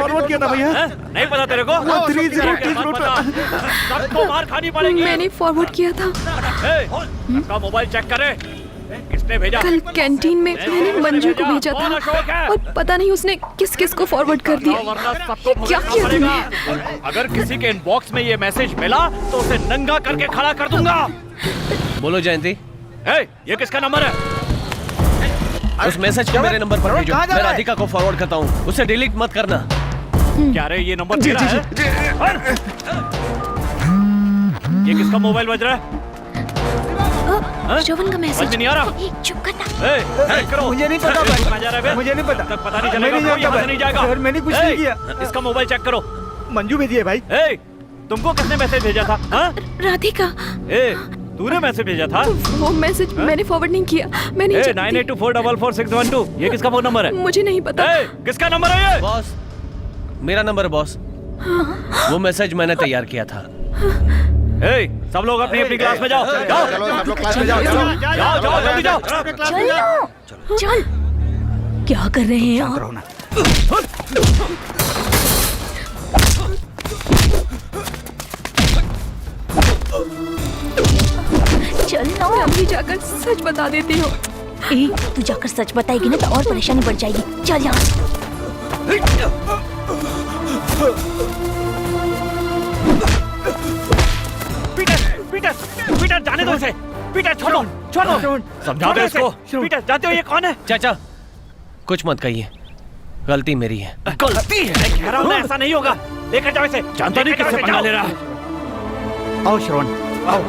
Forward किया था भैया। नहीं पता तेरे को? 30 सबको मार खानी पड़ेगी। मैंने फॉरवर्ड किया था। सबका मोबाइल चेक करे। किसने भेजा? कल कैंटीन में मैंने मंजू को भेजा था और पता नहीं उसने किस किस को फॉरवर्ड कर दिया। क्या किया तुमने? अगर किसी के इनबॉक्स में ये मैसेज मिला तो उसे नंगा करके खड़ा कर दूंगा। बोलो जयंती। ये किसका नंबर है? उस मैसेज को मेरे नंबर पर भेजो। मैं राधिका को फॉरवर्ड करता हूँ, उसे डिलीट मत करना। क्या रे ये नंबर तेरा है? ये किसका मोबाइल बज रहा है? श्रवण का मैसेज नहीं आ रहा। चुप करना। मुझे नहीं पता भाई, मुझे नहीं पता। पता नहीं चलेगा, कोई यहाँ से नहीं जाएगा। सर मैंने कुछ नहीं किया। इसका मोबाइल चेक करो। मंजू भेजी है भाई। तुमको किसने मैसेज भेजा था? राधिका। तूने मैसेज भेजा था? वो मैसेज मैंने फॉरवर्ड नहीं किया। मैं नहीं जानती। 9824444612 ये किसका फोन नंबर है? मुझे नहीं पता। किसका नंबर है ये? बॉस, मेरा नंबर है बॉस। वो मैसेज मैंने तैयार किया था। सब लोग अपनी अपनी क्लास में जाओ। जाओ सब लोग क्लास में जाओ। जाओ जाओ जल्दी जाओ। चल। क्या कर रहे हैं आप? चल ना, मैं अभी जाकर सच बता देती हूँ। तू जाकर सच बताएगी ना तो और परेशानी बढ़ जाएगी। चल यहाँ। पीटर जाने दो उसे। पीटर छोड़ो छोड़ो। समझा दो इसको। पीटर जानते हो ये कौन है? चाचा कुछ मत कहिए, गलती मेरी है। गलती है? मैं कह रहा हूँ ऐसा नहीं होगा। लेकर जाओ इसे। जानता नहीं किससे पंगा ले रहा है। आओ श्रवण आओ।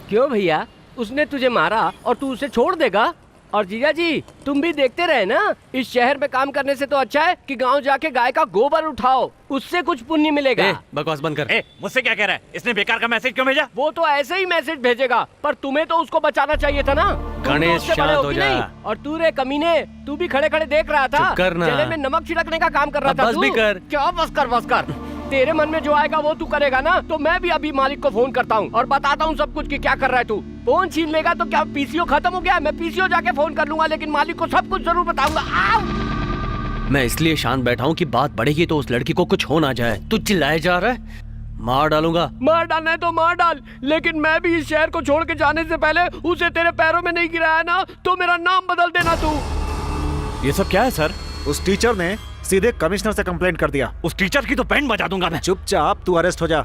क्यों भैया, उसने तुझे मारा और तू उसे छोड़ देगा? और जीजा जी तुम भी देखते रहे ना, इस शहर में काम करने से तो अच्छा है कि गांव जाके गाय का गोबर उठाओ, उससे कुछ पुण्य मिलेगा। बकवास बंद कर। मुझसे क्या कह रहा है? इसने बेकार का मैसेज क्यों भेजा? वो तो ऐसे ही मैसेज भेजेगा, पर तुम्हें तो उसको बचाना चाहिए था ना। गणेश शांत हो जा। और तू रे कमीने, तू भी खड़े खड़े देख रहा था। जले में नमक छिड़कने का काम कर रहा था। बस भी कर। क्या बस कर। तेरे मन में जो आएगा वो तू करेगा ना, तो मैं भी अभी मालिक को फोन करता हूँ और बताता हूँ सब कुछ कि क्या कर रहा है तू। फोन छीन लेगा तो क्या पीसीओ खत्म हो गया? मैं पीसीओ जाके फोन कर लूंगा, लेकिन मालिक को सब कुछ जरूर बताऊंगा। मैं इसलिए शांत बैठा हूँ कि बात बढ़ेगी तो उस लड़की को कुछ हो ना जाए। तू चिल्लाए जा रहा है, मार डालूंगा। मार डालना है तो मार डाल, लेकिन मैं भी इस शहर को छोड़ के जाने से पहले उसे तेरे पैरों में नहीं गिराया ना तो मेरा नाम बदल देना तू। ये सब क्या है सर? उस टीचर ने सीधे कमिश्नर से कंप्लेंट कर दिया। उस टीचर की तो बैंड बजा दूंगा मैं। चुपचाप तू अरेस्ट हो जा।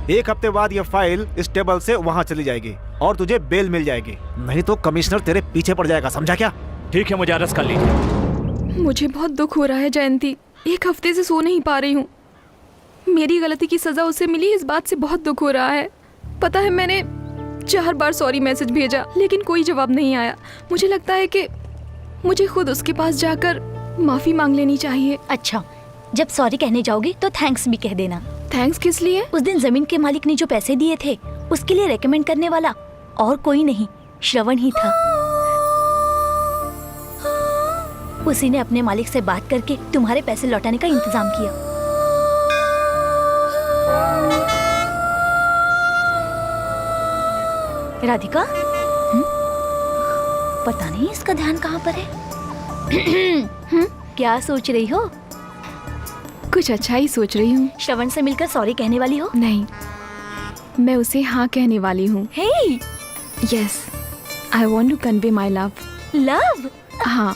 1 हफ्ते बाद ये फाइल इस टेबल से वहाँ चली जाएगी और तुझे बेल मिल जाएगी, नहीं तो कमिश्नर तेरे पीछे पड़ जाएगा। समझा क्या? ठीक है, मुझे अरेस्ट कर लीजिए। मुझे बहुत दुख हो रहा है जयंती, 1 हफ्ते से सो नहीं पा रही हूँ। मेरी गलती की सजा उसे मिली, इस बात से बहुत दुख हो रहा है। पता है मैंने 4 बार सॉरी मैसेज भेजा लेकिन कोई जवाब नहीं आया। मुझे लगता है कि मुझे खुद उसके पास जाकर माफी मांग लेनी चाहिए। अच्छा, जब सॉरी कहने जाओगी तो थैंक्स भी कह देना। थैंक्स किस लिए? उस दिन जमीन के मालिक ने जो पैसे दिए थे उसके लिए रेकमेंड करने वाला और कोई नहीं, श्रवण ही था। उसी ने अपने मालिक से बात करके तुम्हारे पैसे लौटाने का इंतजाम किया। राधिका, पता नहीं इसका ध्यान कहाँ पर है। क्या सोच रही हो? कुछ अच्छा ही सोच रही हूँ। श्रवण से मिलकर सॉरी कहने वाली हो? नहीं, मैं उसे हाँ कहने वाली हूँ। Hey! Yes, I want to convey my love. Love? हाँ,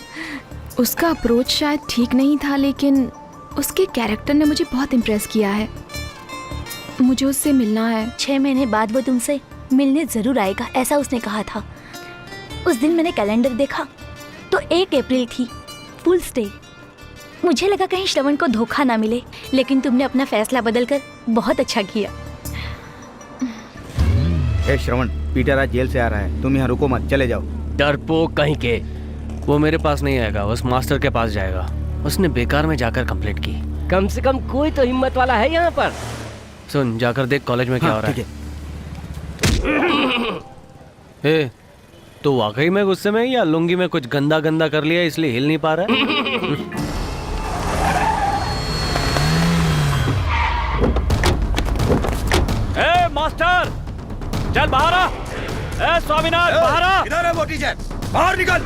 उसका अप्रोच शायद ठीक नहीं था लेकिन उसके कैरेक्टर ने मुझे बहुत इम्प्रेस किया है। मुझे उससे मिलना है। 6 महीने बाद वो तुमसे मिलने जरूर आएगा, ऐसा उसने कहा था। उस दिन मैंने कैलेंडर देखा तो 1 अप्रैल थी, फुल स्टे। मुझे लगा कहीं श्रवण को धोखा ना मिले, लेकिन तुमने अपना फैसला बदलकर बहुत अच्छा किया। श्रवण, पीटर आज जेल से आ रहा है, तुम यहाँ रुको मत, चले जाओ। डरपोक कहीं के, वो मेरे पास नहीं आएगा, उस मास्टर के पास जाएगा। उसने बेकार में जाकर कंप्लेंट की। कम से कम कोई तो हिम्मत वाला है यहाँ पर। सुन, जाकर देख कॉलेज में क्या हो रहा है। तो वाकई में गुस्से में या लुंगी में कुछ गंदा गंदा कर लिया इसलिए हिल नहीं पा रहा है? मास्टर चल बाहर आ। स्वामीनाथ बाहर आ। इधर है वो टीचर, बाहर निकल।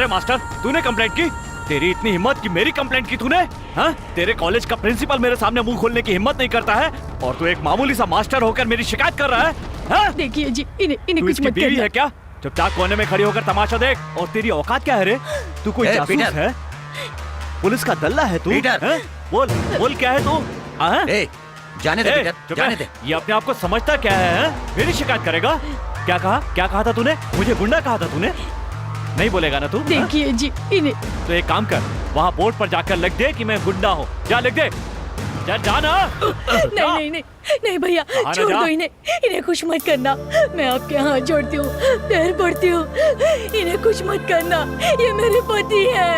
अरे मास्टर, तूने कंप्लेंट की? तेरी इतनी हिम्मत कि मेरी कंप्लेंट की तूने? हाँ? तेरे कॉलेज का प्रिंसिपल मेरे सामने मुंह खोलने की हिम्मत नहीं करता है और तू एक मामूली सा मास्टर होकर मेरी शिकायत कर रहा है? हाँ? देखिए जी, इन्हें तू कुछ इसकी मत बीवी करना। है क्या? चुपचाप कोने में खड़ी होकर तमाशा देख। और तेरी औकात क्या है रे? तू कोई जासूस पीटर। है? पुलिस का दल्ला है तू? पीटर। हैं? बोल क्या है तू? हाँ? ए, जाने दे ए, पीटर, चुप जाने रह। दे। ये अपने आप को समझता क्या है? मेरी शिकायत करेगा? क्या कहा था तूने? मुझे गुंडा कहा था तूने? नहीं बोलेगा ना तू? हाँ? देखिए जी, इन्हें तो एक काम कर, वहाँ बोर्ड पर जाकर लिख दे कि मैं गुंडा हूँ। जा लिख दे। जा ना। नहीं भैया, ना छोड़ जा। दो इन्हें कुछ मत करना। मैं आपके हाथ जोड़ती हूँ, पैर पड़ती हूँ, इन्हें कुछ मत करना। ये मेरे पति है।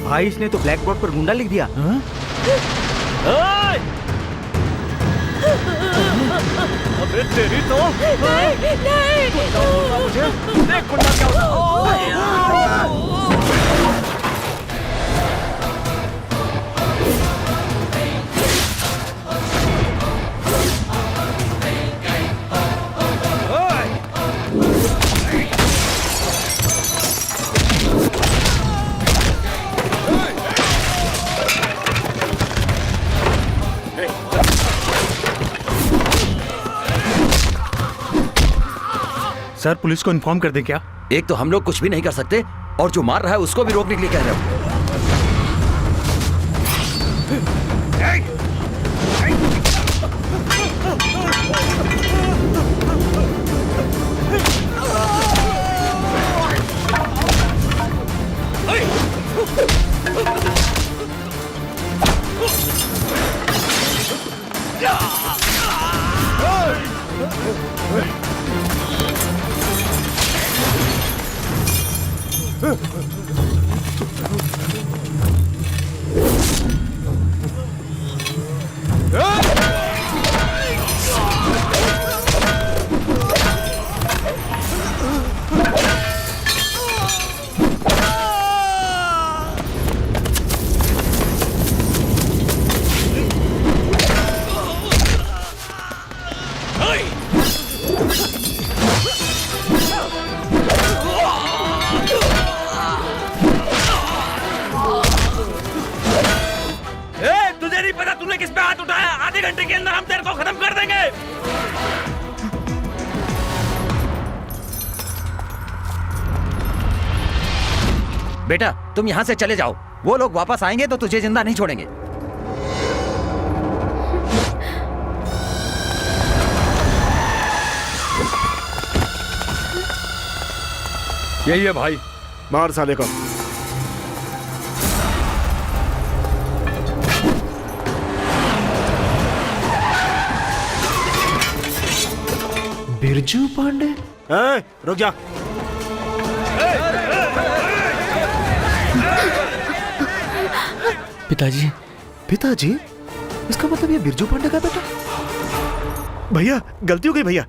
भाई इसने तो ब्लैक बोर्ड पर गुंडा लिख दिया। ओए! अबे तेरी तो नहीं। मुझे देख गुंडा क्या होता। सर पुलिस को इन्फॉर्म कर दे क्या? एक तो हम लोग कुछ भी नहीं कर सकते और जो मार रहा है उसको भी रोकने के लिए कह रहे हो। तुझे नहीं पता तूने किस पे हाथ उठाया? आधे घंटे के अंदर हम तेरे को खत्म कर देंगे। बेटा तुम यहाँ से चले जाओ, वो लोग वापस आएंगे तो तुझे जिंदा नहीं छोड़ेंगे। यही है भाई। मार साले को। बिरजू पांडे? रुक जा। पिताजी। पिताजी? इसका मतलब ये बिरजू पांडे का बेटा? भैया गलती हो गई भैया।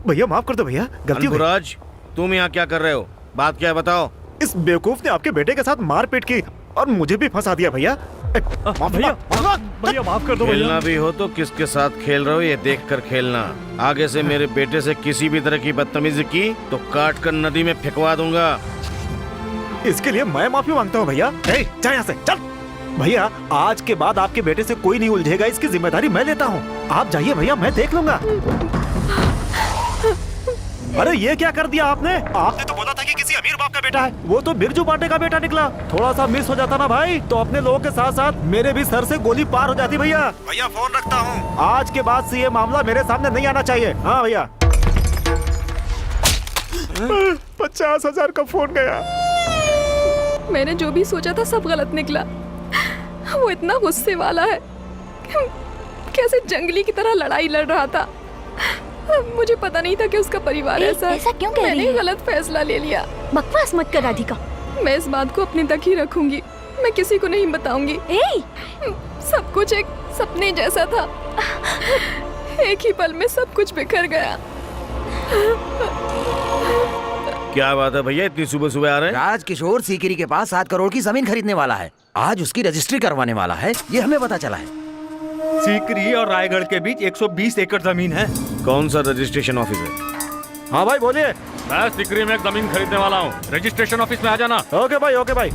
भैया माफ कर दो भैया, गलती हो गई। अनपुराज, तुम यहाँ क्या कर रहे हो? बात क्या है बताओ। इस बेवकूफ ने आपके बेटे के साथ मारपीट की और मुझे भी फंसा दिया भैया। भैया माफ कर दो भैया। खेलना भी हो तो किसके साथ खेल रहे हो ये देख कर खेलना। आगे से मेरे बेटे से किसी भी तरह की बदतमीजी की तो काट कर नदी में फेंकवा दूंगा। इसके लिए मैं माफी मांगता हूँ भैया। जा यहाँ से चल। भैया आज के बाद आपके बेटे से कोई नहीं उलझेगा, इसकी जिम्मेदारी मैं लेता हूँ। आप जाइए भैया, मैं देख लूंगा। अरे ये क्या कर दिया आपने? आपने तो बोला था कि किसी अमीर बाप का बेटा है, वो तो बिरजू पांडे का बेटा निकला। थोड़ा सा मिस हो जाता ना भाई तो अपने लोगों के साथ साथ मेरे भी सर से गोली पार हो जाती। भैया भैया फोन रखता हूँ, आज के बाद से ये मामला मेरे सामने नहीं आना चाहिए। हाँ भैया। 50,000 का फोन गया। मैंने जो भी सोचा था सब गलत निकला। वो इतना गुस्से वाला है, कैसे जंगली की तरह लड़ाई लड़ रहा था। मुझे पता नहीं था कि उसका परिवार ऐसा है। ऐसा क्यों कह रही मैंने है? गलत फैसला ले लिया। बकवास मत कर राधिका। मैं इस बात को अपने तक ही रखूंगी, मैं किसी को नहीं बताऊंगी। सब कुछ एक सपने जैसा था, एक ही पल में सब कुछ बिखर गया। क्या बात है भैया, इतनी सुबह सुबह आ रहे हैं? राजकिशोर सीकरी के पास 7 करोड़ की जमीन खरीदने वाला है। आज उसकी रजिस्ट्री करवाने वाला है, ये हमें पता चला है। सीकरी और रायगढ़ के बीच 120 एकड़ जमीन है। कौन सा रजिस्ट्रेशन ऑफिस है? हाँ भाई बोलिए। मैं सिकरी में एक जमीन खरीदने वाला हूँ, रजिस्ट्रेशन ऑफिस में आ जाना। ओके भाई, ओके भाई।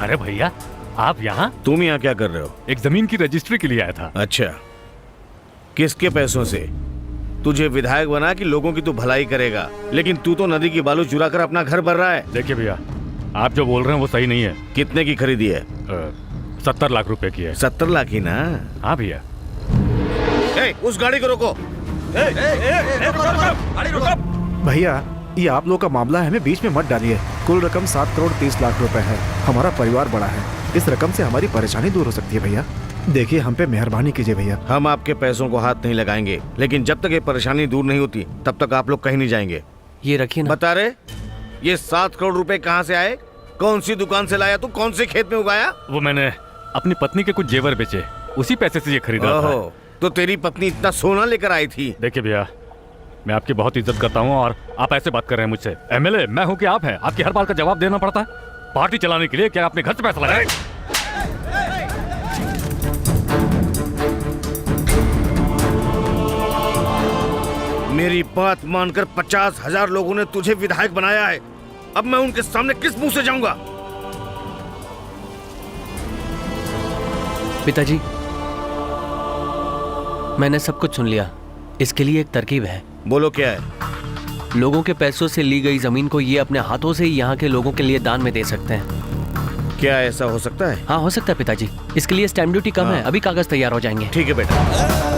अरे भैया, आप यहाँ? तुम यहाँ क्या कर रहे हो? एक जमीन की रजिस्ट्री के लिए आया था। अच्छा, किसके पैसों से? तुझे विधायक बना कि लोगों की तू भलाई करेगा, लेकिन तू तो नदी की बालू चुरा कर अपना घर भर रहा है। देखिए भैया, आप जो बोल रहे हैं वो सही नहीं है। कितने की खरीदी है? 70 लाख रुपए की है। 70 लाख ही ना? हाँ भैया। उस गाड़ी को रोको। भैया, ये आप लोग का मामला है, हमें बीच में मत डालिए। कुल रकम 7 करोड़ 30 लाख रुपए है। हमारा परिवार बड़ा है, इस रकम से हमारी परेशानी दूर हो सकती है भैया। देखिए, हम पे मेहरबानी कीजिए भैया। हम आपके पैसों को हाथ नहीं लगाएंगे, लेकिन जब तक ये परेशानी दूर नहीं होती तब तक आप लोग कहीं नहीं जाएंगे। ये रखिए ना। बता रहे, ये 7 करोड़ रुपए कहाँ से आए? कौन सी दुकान से लाया तू? कौन से खेत में उगाया? वो मैंने अपनी पत्नी के कुछ जेवर बेचे, उसी पैसे से ये खरीदा था। तो तेरी पत्नी इतना सोना लेकर आई थी? देखिए भैया, मैं आपकी बहुत इज्जत करता हूँ और आप ऐसे बात कर रहे हैं मुझसे। एमएलए मैं हूँ कि आप हैं? आपकी हर बात का जवाब देना पड़ता है। पार्टी चलाने के लिए क्या अपने घर से पैसा लगाए? मेरी बात मानकर 50,000 लोगों ने तुझे विधायक बनाया है। अब मैं उनके सामने किस मुंह से जाऊंगा? पिताजी, मैंने सब कुछ सुन लिया। इसके लिए एक तरकीब है। बोलो क्या है? लोगों के पैसों से ली गई जमीन को ये अपने हाथों से ही यहाँ के लोगों के लिए दान में दे सकते हैं। क्या ऐसा हो सकता है? हाँ, हो सकता है पिताजी। इसके लिए स्टैम्प ड्यूटी कम है। अभी कागज तैयार हो जाएंगे। ठीक है बेटा।